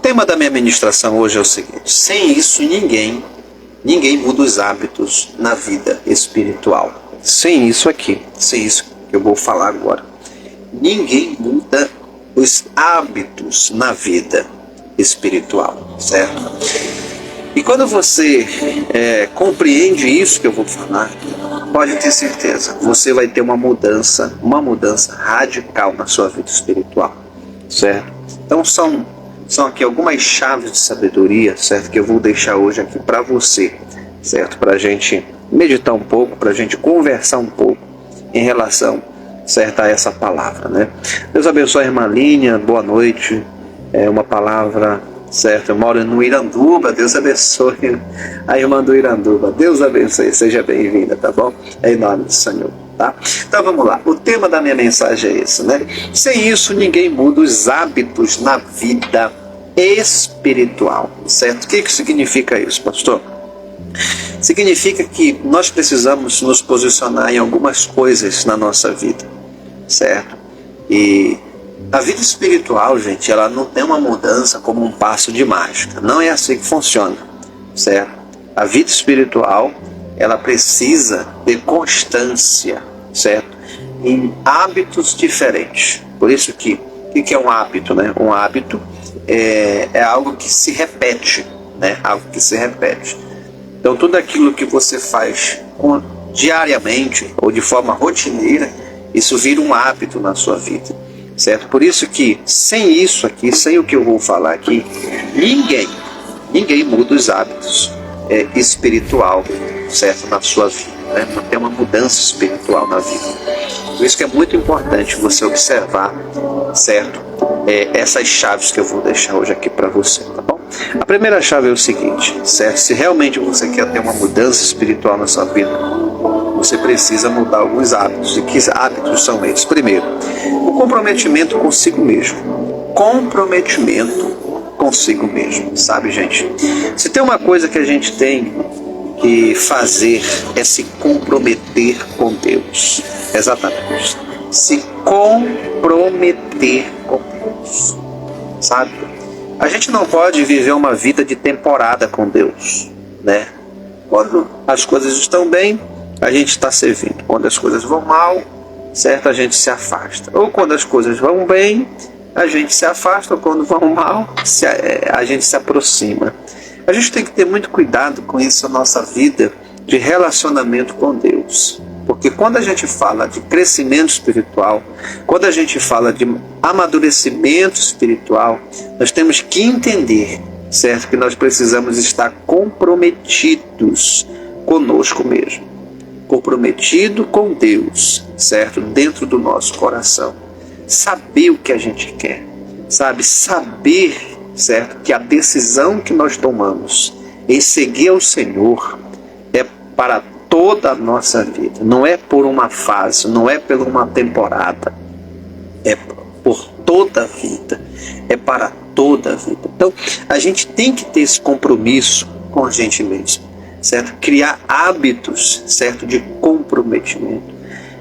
tema da minha ministração hoje é o seguinte: sem isso ninguém muda os hábitos na vida espiritual. Sem isso aqui, sem isso que eu vou falar agora, ninguém muda os hábitos na vida espiritual, certo? E quando você compreende isso que eu vou falar, pode ter certeza, você vai ter uma mudança radical na sua vida espiritual, certo? Então são aqui algumas chaves de sabedoria, certo? Que eu vou deixar hoje aqui para você, certo? Para a gente meditar um pouco, para a gente conversar um pouco em relação, certo, a essa palavra, né? Deus abençoe a irmã Línia, boa noite. É uma palavra, certo? Eu moro no Iranduba, Deus abençoe a irmã do Iranduba. Deus abençoe, seja bem-vinda, tá bom? Em nome do Senhor, tá? Então vamos lá, o tema da minha mensagem é esse, né? Sem isso ninguém muda os hábitos na vida espiritual, certo? O que significa isso, pastor? Significa que nós precisamos nos posicionar em algumas coisas na nossa vida, certo? E a vida espiritual, gente, ela não tem uma mudança como um passo de mágica. Não é assim que funciona, certo? A vida espiritual, ela precisa ter constância, certo? Em hábitos diferentes. Por isso que, o que é um hábito, né? Um hábito é algo que se repete, né? Algo que se repete. Então, tudo aquilo que você faz diariamente ou de forma rotineira, isso vira um hábito na sua vida, certo? Por isso que, sem isso aqui, sem o que eu vou falar aqui, ninguém muda os hábitos espiritual, certo? Na sua vida, né? Não tem uma mudança espiritual na vida. Por isso que é muito importante você observar, certo? Essas chaves que eu vou deixar hoje aqui para você, tá bom? A primeira chave é o seguinte, certo? Se realmente você quer ter uma mudança espiritual na sua vida, você precisa mudar alguns hábitos. E que hábitos são esses? Primeiro, o comprometimento consigo mesmo. Comprometimento consigo mesmo, sabe, gente? Se tem uma coisa que a gente tem que fazer é se comprometer com Deus. Exatamente. Se comprometer com Deus, sabe? A gente não pode viver uma vida de temporada com Deus, né? Quando as coisas estão bem, a gente está servindo. Quando as coisas vão mal, certo? A gente se afasta. Ou quando as coisas vão bem, a gente se afasta. Ou quando vão mal, a gente se aproxima. A gente tem que ter muito cuidado com isso na nossa vida de relacionamento com Deus. Porque quando a gente fala de crescimento espiritual, quando a gente fala de amadurecimento espiritual, nós temos que entender, certo? Que nós precisamos estar comprometidos conosco mesmo. Comprometido com Deus, certo? Dentro do nosso coração. Saber o que a gente quer, sabe? Saber, certo? Que a decisão que nós tomamos em seguir ao Senhor é para toda a nossa vida. Não é por uma fase, não é por uma temporada. É por toda a vida. É para toda a vida. Então, a gente tem que ter esse compromisso com a gente mesmo, certo? Criar hábitos, certo? De comprometimento.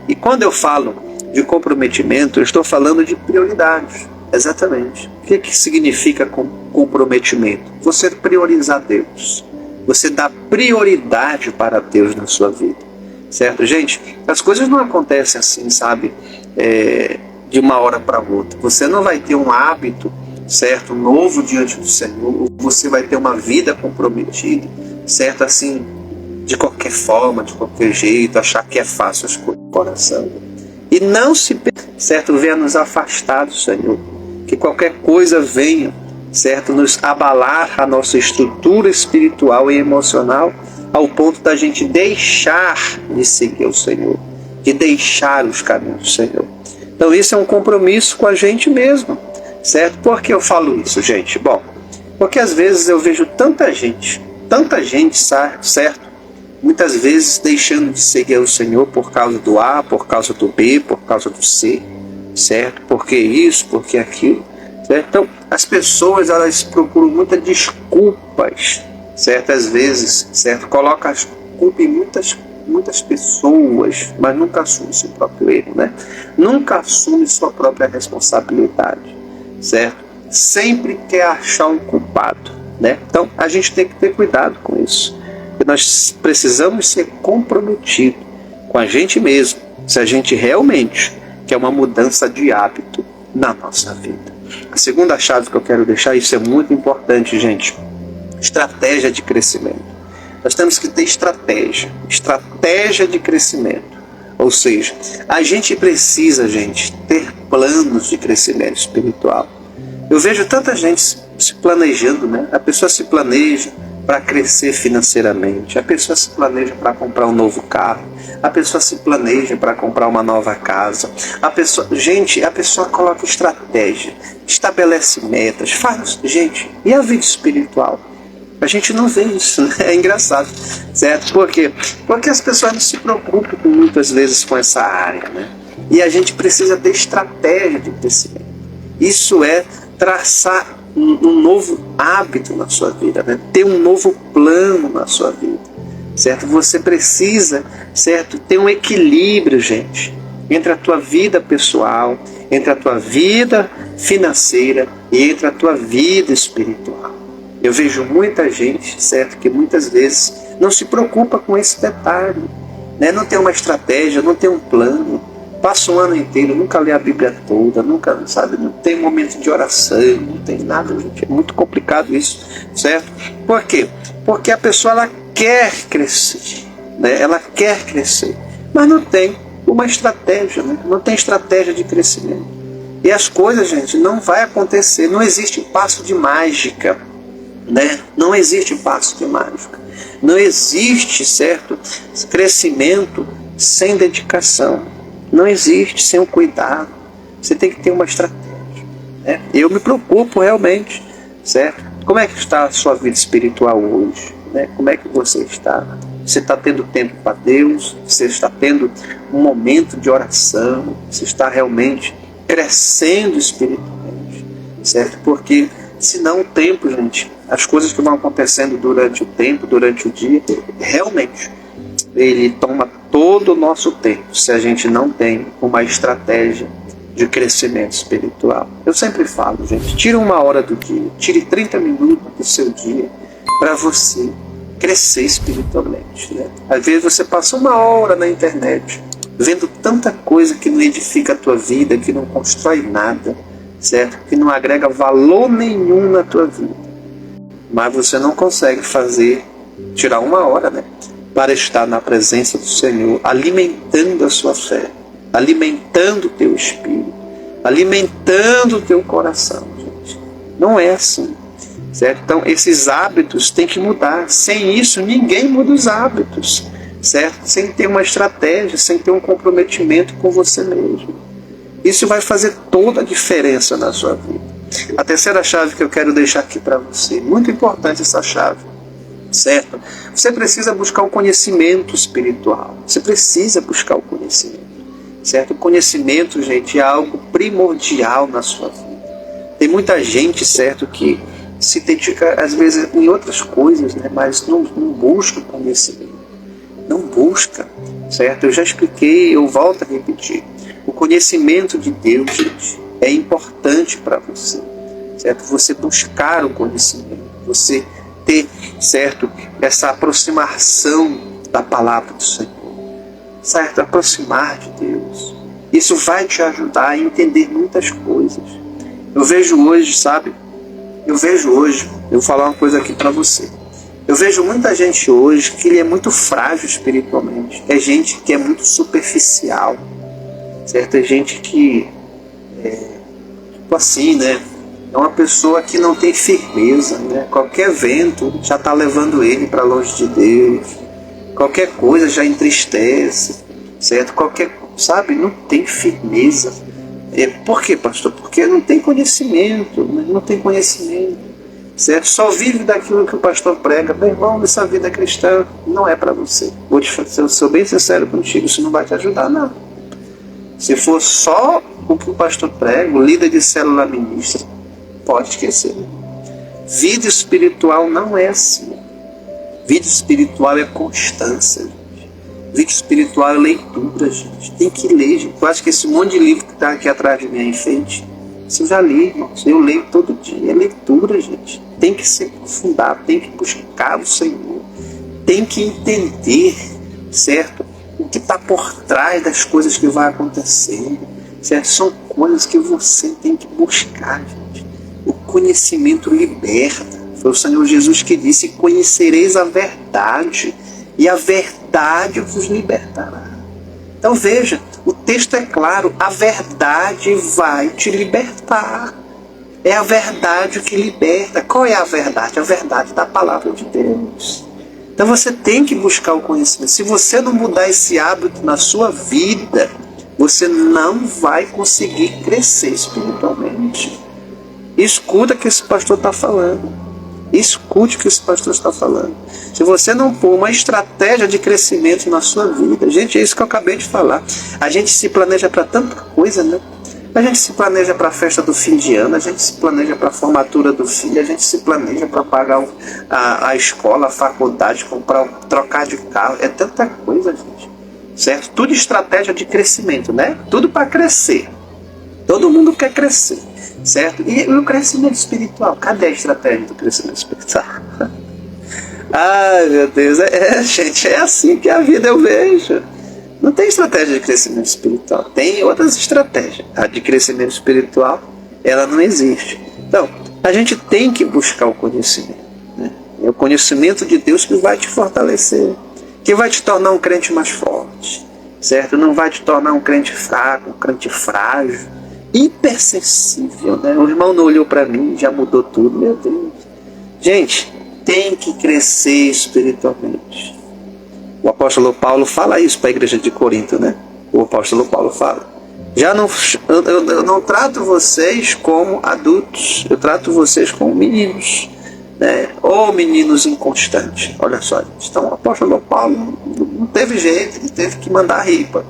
E quando eu falo de comprometimento, eu estou falando de prioridades. Exatamente. O que significa comprometimento? Você priorizar Deus. Você dá prioridade para Deus na sua vida, certo? Gente, as coisas não acontecem assim, sabe? De uma hora para outra. Você não vai ter um hábito, certo? Novo diante do Senhor. Você vai ter uma vida comprometida, certo? Assim, de qualquer forma, de qualquer jeito, achar que é fácil as coisas do coração. E não se, certo? Venha nos afastar do Senhor. Que qualquer coisa venha, certo? Nos abalar a nossa estrutura espiritual e emocional ao ponto da gente deixar de seguir o Senhor, de deixar os caminhos do Senhor. Então isso é um compromisso com a gente mesmo, certo? Por que eu falo isso, gente? Bom, porque às vezes eu vejo tanta gente, certo? Muitas vezes deixando de seguir o Senhor por causa do A, por causa do B, por causa do C, certo? Porque isso, porque aquilo, certo? Então, as pessoas, elas procuram muitas desculpas, certo? Às vezes, certo? Coloca as culpas em muitas pessoas, mas nunca assume seu próprio erro, né? Nunca assume sua própria responsabilidade, certo? sempre quer achar um culpado, né? Então a gente tem que ter cuidado com isso. Porque nós precisamos ser comprometidos com a gente mesmo, se a gente realmente quer uma mudança de hábito na nossa vida. A segunda chave que eu quero deixar, isso é muito importante, gente, estratégia de crescimento. Nós temos que ter estratégia de crescimento. Ou seja, a gente precisa, gente, ter planos de crescimento espiritual. Eu vejo tanta gente se planejando, né? A pessoa se planeja para crescer financeiramente, a pessoa se planeja para comprar um novo carro, a pessoa se planeja para comprar uma nova casa, a pessoa coloca estratégia, estabelece metas, faz, gente, e a vida espiritual? A gente não vê isso, né? É engraçado, certo? Por quê? Porque as pessoas não se preocupam muitas vezes com essa área, né? E a gente precisa ter estratégia de crescimento. Isso é traçar um novo hábito na sua vida, né? Ter um novo plano na sua vida, certo? Você precisa, certo, ter um equilíbrio, gente, entre a tua vida pessoal, entre a tua vida financeira e entre a tua vida espiritual. Eu vejo muita gente, certo, que muitas vezes não se preocupa com esse detalhe, né? Não tem uma estratégia, não tem um plano, passa um ano inteiro, nunca lê a Bíblia toda, nunca, sabe, não tem momento de oração, não tem nada, gente. É muito complicado isso, certo? Por quê? Porque a pessoa, ela quer crescer, né? Ela quer crescer, mas não tem uma estratégia, né? Não tem estratégia de crescimento. E as coisas, gente, não vai acontecer, não existe passo de mágica, né? Não existe passo de mágica. Não existe, certo, crescimento sem dedicação. Não existe sem o cuidado. Você tem que ter uma estratégia, né? Eu me preocupo realmente, certo? Como é que está a sua vida espiritual hoje, né? Como é que você está? Você está tendo tempo para Deus? Você está tendo um momento de oração? Você está realmente crescendo espiritualmente, certo? Porque senão o tempo, gente, as coisas que vão acontecendo durante o tempo, durante o dia, realmente ele toma todo o nosso tempo se a gente não tem uma estratégia de crescimento espiritual. Eu sempre falo, gente, tire uma hora do dia, tire 30 minutos do seu dia para você crescer espiritualmente, né? Às vezes você passa uma hora na internet vendo tanta coisa que não edifica a tua vida, que não constrói nada, certo? Que não agrega valor nenhum na tua vida. Mas você não consegue tirar uma hora, né? Para estar na presença do Senhor, alimentando a sua fé, alimentando o teu espírito, alimentando o teu coração, gente. Não é assim, certo? Então, esses hábitos têm que mudar. Sem isso, ninguém muda os hábitos, certo? Sem ter uma estratégia, sem ter um comprometimento com você mesmo. Isso vai fazer toda a diferença na sua vida. A terceira chave que eu quero deixar aqui para você, muito importante essa chave, certo? Você precisa buscar o conhecimento espiritual. Você precisa buscar o conhecimento, certo? O conhecimento, gente, é algo primordial na sua vida. Tem muita gente, certo, que se dedica às vezes em outras coisas, né? Mas não busca o conhecimento. Não busca, certo? Eu já expliquei, eu volto a repetir. O conhecimento de Deus, gente, é importante para você, certo? Você buscar o conhecimento, você ter, certo, essa aproximação da palavra do Senhor, certo? Aproximar de Deus. Isso vai te ajudar a entender muitas coisas. Eu vejo hoje, sabe? Eu vou falar uma coisa aqui para você. Eu vejo muita gente hoje que ele é muito frágil espiritualmente. É gente que é muito superficial, certo? É gente que tipo assim, né? É uma pessoa que não tem firmeza, né? Qualquer vento já está levando ele para longe de Deus. Qualquer coisa já entristece, certo? Sabe, não tem firmeza. Por quê, pastor? Porque não tem conhecimento, né? Não tem conhecimento, certo? Só vive daquilo que o pastor prega. Meu irmão, essa vida cristã não é para você. Eu sou bem sincero contigo, isso não vai te ajudar, não. Se for só o que o pastor prega, o líder de célula ministra, pode esquecer. Vida espiritual não é assim. Vida espiritual é constância, gente. Vida espiritual é leitura, gente. Tem que ler, gente. Eu acho que esse monte de livro que está aqui atrás de mim, em frente, Isso eu já li, irmãos. Eu leio todo dia. É leitura, gente. Tem que se aprofundar, tem que buscar o Senhor. Tem que entender, certo? O que está por trás das coisas que vai acontecendo. Certo? São coisas que você tem que buscar, gente. O conhecimento liberta. Foi o Senhor Jesus que disse: conhecereis a verdade, e a verdade vos libertará. Então veja, o texto é claro, a verdade vai te libertar. É a verdade que liberta. Qual é a verdade? A verdade da palavra de Deus. Então você tem que buscar o conhecimento. Se você não mudar esse hábito na sua vida, você não vai conseguir crescer espiritualmente. Escuta o que esse pastor está falando. Escute o que esse pastor está falando. Se você não pôr uma estratégia de crescimento na sua vida, gente, é isso que eu acabei de falar. A gente se planeja para tanta coisa, né? A gente se planeja para a festa do fim de ano, a gente se planeja para a formatura do filho, a gente se planeja para pagar a escola, a faculdade, comprar, trocar de carro. É tanta coisa, gente. Certo? Tudo estratégia de crescimento, né? Tudo para crescer. Todo mundo quer crescer. Certo? E o crescimento espiritual? Cadê a estratégia do crescimento espiritual? Ai, meu Deus. Gente, é assim que a vida eu vejo. Não tem estratégia de crescimento espiritual. Tem outras estratégias. A de crescimento espiritual, ela não existe. Então, a gente tem que buscar o conhecimento. Né? É o conhecimento de Deus que vai te fortalecer. Que vai te tornar um crente mais forte. Certo? Não vai te tornar um crente fraco, um crente frágil. Hipersensível, né? O irmão não olhou para mim, já mudou tudo, meu Deus. Gente, tem que crescer espiritualmente. O apóstolo Paulo fala isso para a igreja de Corinto, né? O apóstolo Paulo fala: eu não trato vocês como adultos, eu trato vocês como meninos, né? Ou meninos inconstantes. Olha só, gente. Então o apóstolo Paulo não teve jeito, ele teve que mandar ripa.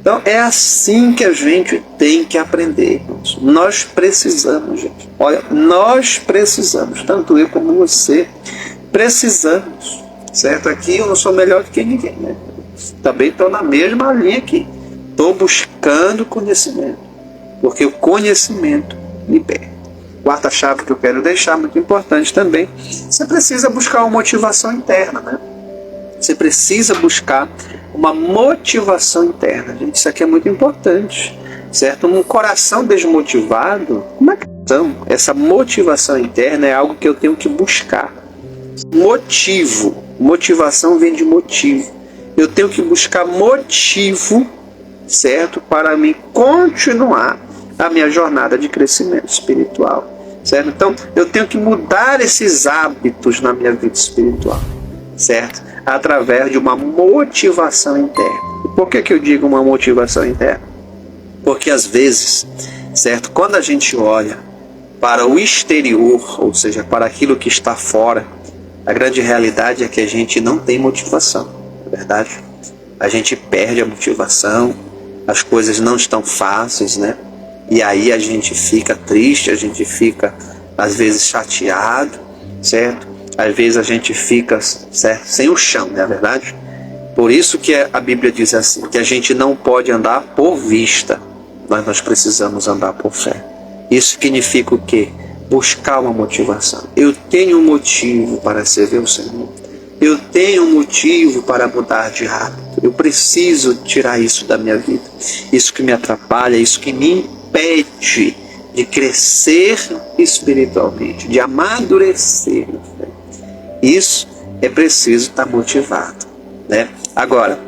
Então é assim que a gente tem que aprender, irmãos. Nós precisamos, gente. Olha, nós precisamos, tanto eu como você, precisamos. Certo? Aqui eu não sou melhor do que ninguém, né? Também estou na mesma linha aqui. Estou buscando conhecimento. Porque o conhecimento liberta. Quarta chave que eu quero deixar, muito importante também. Você precisa buscar uma motivação interna, né? Você precisa buscar uma motivação interna. Gente, isso aqui é muito importante, certo? Um coração desmotivado, como é que são? Essa motivação interna é algo que eu tenho que buscar. Motivação vem de motivo. Eu tenho que buscar motivo, certo? Para me continuar a minha jornada de crescimento espiritual, certo? Então, eu tenho que mudar esses hábitos na minha vida espiritual, certo? Através de uma motivação interna. E por que eu digo uma motivação interna? Porque às vezes, certo, quando a gente olha para o exterior, ou seja, para aquilo que está fora, a grande realidade é que a gente não tem motivação, não é verdade? A gente perde a motivação, as coisas não estão fáceis, né? E aí a gente fica triste, a gente fica às vezes chateado, certo? Às vezes a gente fica, certo, sem o chão, não é verdade? Por isso que a Bíblia diz assim, que a gente não pode andar por vista, mas nós precisamos andar por fé. Isso significa o quê? Buscar uma motivação. Eu tenho um motivo para servir o Senhor. Eu tenho um motivo para mudar de hábito. Eu preciso tirar isso da minha vida. Isso que me atrapalha, isso que me impede de crescer espiritualmente, de amadurecer na fé. Isso é preciso estar motivado, né? Agora,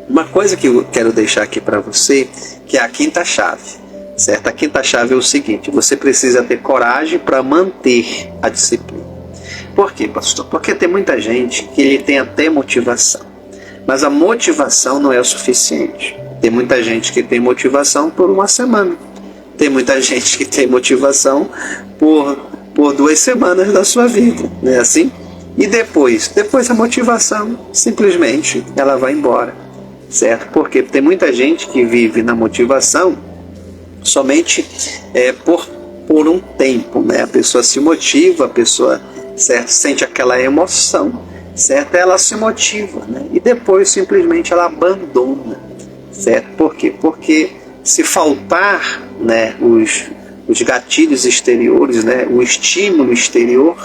uma coisa que eu quero deixar aqui para você, que é a quinta chave, certo? A quinta chave é o seguinte: você precisa ter coragem para manter a disciplina. Por quê, pastor? Porque tem muita gente que ele tem até motivação, mas a motivação não é o suficiente. Tem muita gente que tem motivação por uma semana. Tem muita gente que tem motivação por 2 semanas da sua vida, não é assim? E depois a motivação simplesmente ela vai embora, certo? Porque tem muita gente que vive na motivação somente por um tempo, né? A pessoa se motiva, a pessoa, certo, sente aquela emoção, certo? Ela se motiva, né? E depois simplesmente ela abandona, certo? Por quê? Porque se faltar, né, os gatilhos exteriores, né? O estímulo exterior,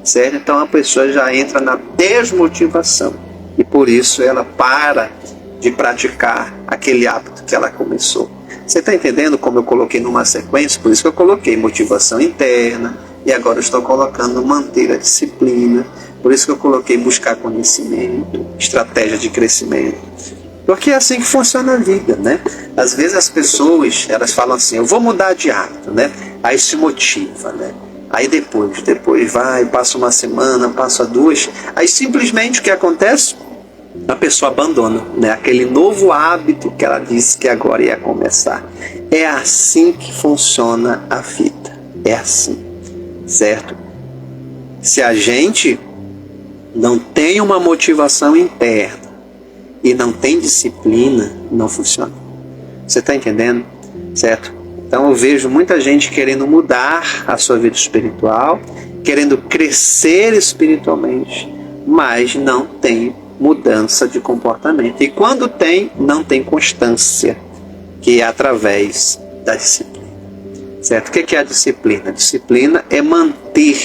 certo? Então a pessoa já entra na desmotivação e por isso ela para de praticar aquele hábito que ela começou. Você está entendendo como eu coloquei numa sequência? Por isso que eu coloquei motivação interna e agora eu estou colocando manter a disciplina. Por isso que eu coloquei buscar conhecimento, estratégia de crescimento. Porque é assim que funciona a vida, né? Às vezes as pessoas, elas falam assim, eu vou mudar de hábito, né? Aí se motiva, né? Aí depois vai, passa uma semana, passa duas, aí simplesmente o que acontece? A pessoa abandona, né? Aquele novo hábito que ela disse que agora ia começar. É assim que funciona a vida. É assim, certo? Se a gente não tem uma motivação interna e não tem disciplina, não funciona. Você está entendendo? Certo? Então eu vejo muita gente querendo mudar a sua vida espiritual, querendo crescer espiritualmente, mas não tem mudança de comportamento. E quando tem, não tem constância, que é através da disciplina. Certo? O que é a disciplina? A disciplina é manter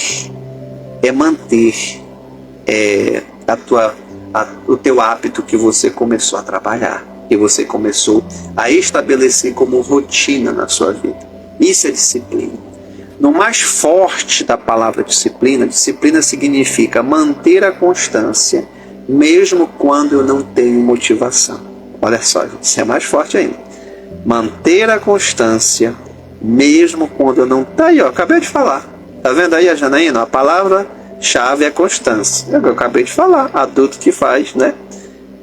o teu hábito que você começou a trabalhar, que você começou a estabelecer como rotina na sua vida. Isso é disciplina. No mais forte da palavra disciplina, disciplina significa manter a constância, mesmo quando eu não tenho motivação. Olha só, gente, isso é mais forte ainda. Manter a constância, mesmo quando eu não... Tá aí, ó, acabei de falar. Tá vendo aí, Janaína? A palavra-chave é constância. Eu acabei de falar. Adulto que faz, né?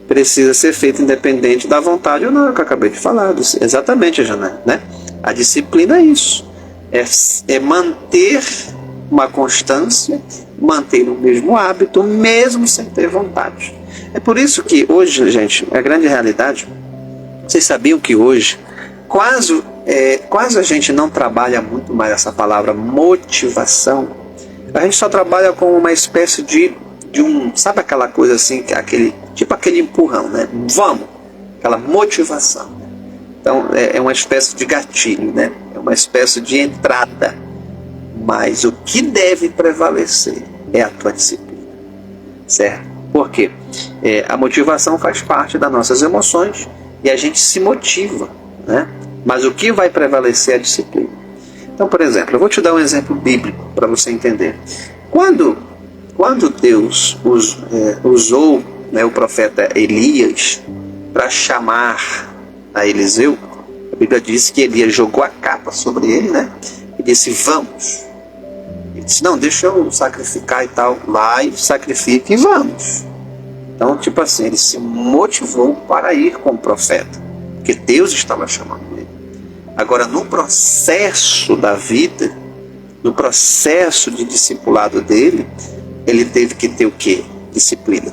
Precisa ser feito independente da vontade ou não. É o que eu acabei de falar. Exatamente, Janaína, né? A disciplina é isso. É manter uma constância, manter o mesmo hábito, mesmo sem ter vontade. É por isso que hoje, gente, a grande realidade, vocês sabiam que hoje, quase a gente não trabalha muito mais essa palavra motivação, a gente só trabalha com uma espécie de um, sabe aquela coisa assim, tipo aquele empurrão, né? Vamos, aquela motivação. Então é uma espécie de gatilho, né? É uma espécie de entrada. Mas o que deve prevalecer é a tua disciplina, certo? Por quê? A motivação faz parte das nossas emoções e a gente se motiva, né? Mas o que vai prevalecer é a disciplina. Então, por exemplo, eu vou te dar um exemplo bíblico para você entender. Quando Deus usou, né, o profeta Elias para chamar a Eliseu, a Bíblia diz que Elias jogou a capa sobre ele, né? E disse, vamos. Ele disse, não, deixa eu sacrificar e tal. Vai, sacrifica e vamos. Então, tipo assim, ele se motivou para ir com o profeta, porque Deus estava chamando ele. Agora, no processo da vida, no processo de discipulado dele, ele teve que ter o quê? Disciplina.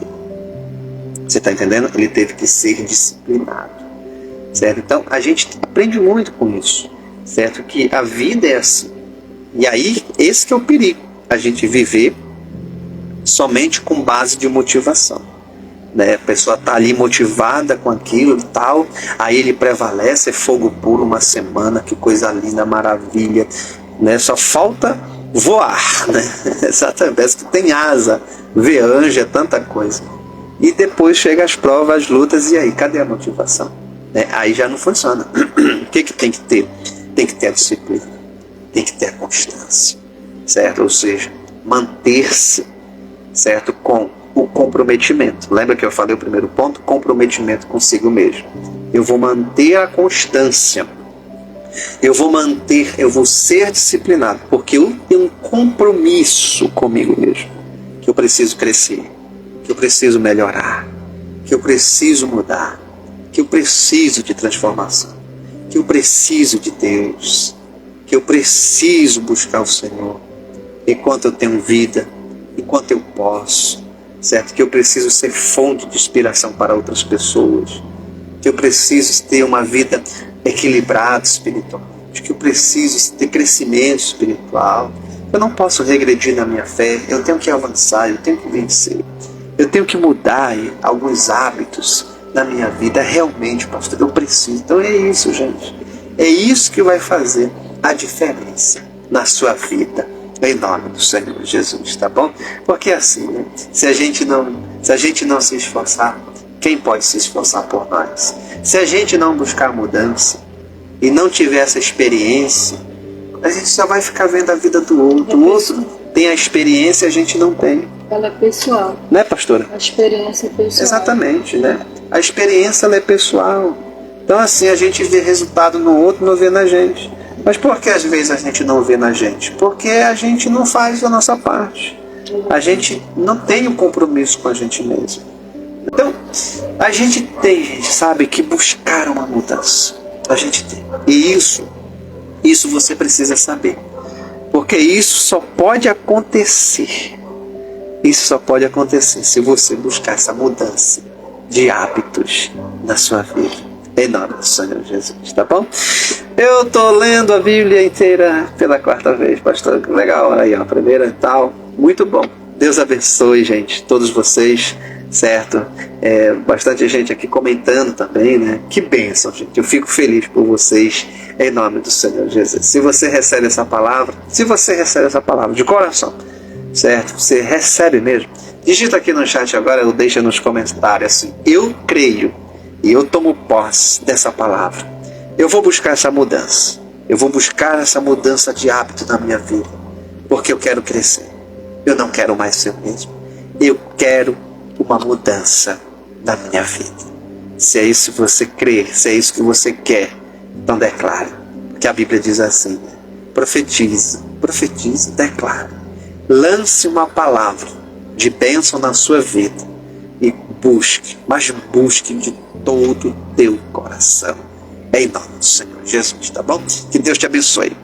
Você está entendendo? Ele teve que ser disciplinado. Certo? Então, a gente aprende muito com isso. Certo? Que a vida é assim. E aí, esse que é o perigo. A gente viver somente com base de motivação. Né? A pessoa está ali motivada com aquilo e tal. Aí ele prevalece, é fogo puro uma semana. Que coisa linda, maravilha. Né? Só falta voar. Né? Exatamente. Parece que tem asa. Ver anjo é tanta coisa. E depois chega as provas, as lutas. E aí, cadê a motivação? Né? Aí já não funciona. O que tem que ter? Tem que ter a disciplina. Tem que ter a constância, certo? Ou seja, manter-se, certo? Com o comprometimento. Lembra que eu falei o primeiro ponto? Comprometimento consigo mesmo. Eu vou manter a constância. Eu vou ser disciplinado, porque eu tenho um compromisso comigo mesmo. Que eu preciso crescer, que eu preciso melhorar, que eu preciso mudar, que eu preciso de transformação, que eu preciso de Deus, que eu preciso buscar o Senhor enquanto eu tenho vida, enquanto eu posso, certo? Que eu preciso ser fonte de inspiração para outras pessoas, que eu preciso ter uma vida equilibrada espiritualmente, que eu preciso ter crescimento espiritual. Eu não posso regredir na minha fé, eu tenho que avançar, eu tenho que vencer, eu tenho que mudar alguns hábitos na minha vida. Realmente, pastor, eu preciso. Então é isso, gente. É isso que vai fazer a diferença na sua vida, em nome do Senhor Jesus, tá bom? Porque assim, né? Se a gente não se esforçar, quem pode se esforçar por nós? Se a gente não buscar mudança e não tiver essa experiência, a gente só vai ficar vendo a vida do outro. O outro tem a experiência e a gente não tem. Ela é pessoal. Né, pastora? A experiência é pessoal. Exatamente, né? A experiência ela é pessoal. Então assim, a gente vê resultado no outro, não vê na gente. Mas por que às vezes a gente não vê na gente? Porque a gente não faz a nossa parte. A gente não tem um compromisso com a gente mesmo. Então, a gente tem, gente, sabe, que buscar uma mudança. A gente tem. E isso você precisa saber. Porque isso só pode acontecer. Isso só pode acontecer se você buscar essa mudança de hábitos na sua vida. Em nome do Senhor Jesus, tá bom? Eu estou lendo a Bíblia inteira pela 4ª vez, pastor. Que legal, olha aí, ó, a primeira e tal. Muito bom. Deus abençoe, gente, todos vocês, certo? Bastante gente aqui comentando também, né? Que bênção, gente. Eu fico feliz por vocês, em nome do Senhor Jesus. Se você recebe essa palavra de coração, certo? Você recebe mesmo. Digita aqui no chat agora ou deixa nos comentários assim: eu creio e eu tomo posse dessa palavra. Eu vou buscar essa mudança. Eu vou buscar essa mudança de hábito na minha vida. Porque eu quero crescer. Eu não quero mais ser o mesmo. Eu quero uma mudança na minha vida. Se é isso que você crê, se é isso que você quer, então declare. Porque a Bíblia diz assim: profetize, declare. Lance uma palavra de bênção na sua vida e busque, mas busque de todo o teu coração. Em nome do Senhor Jesus, tá bom? Que Deus te abençoe.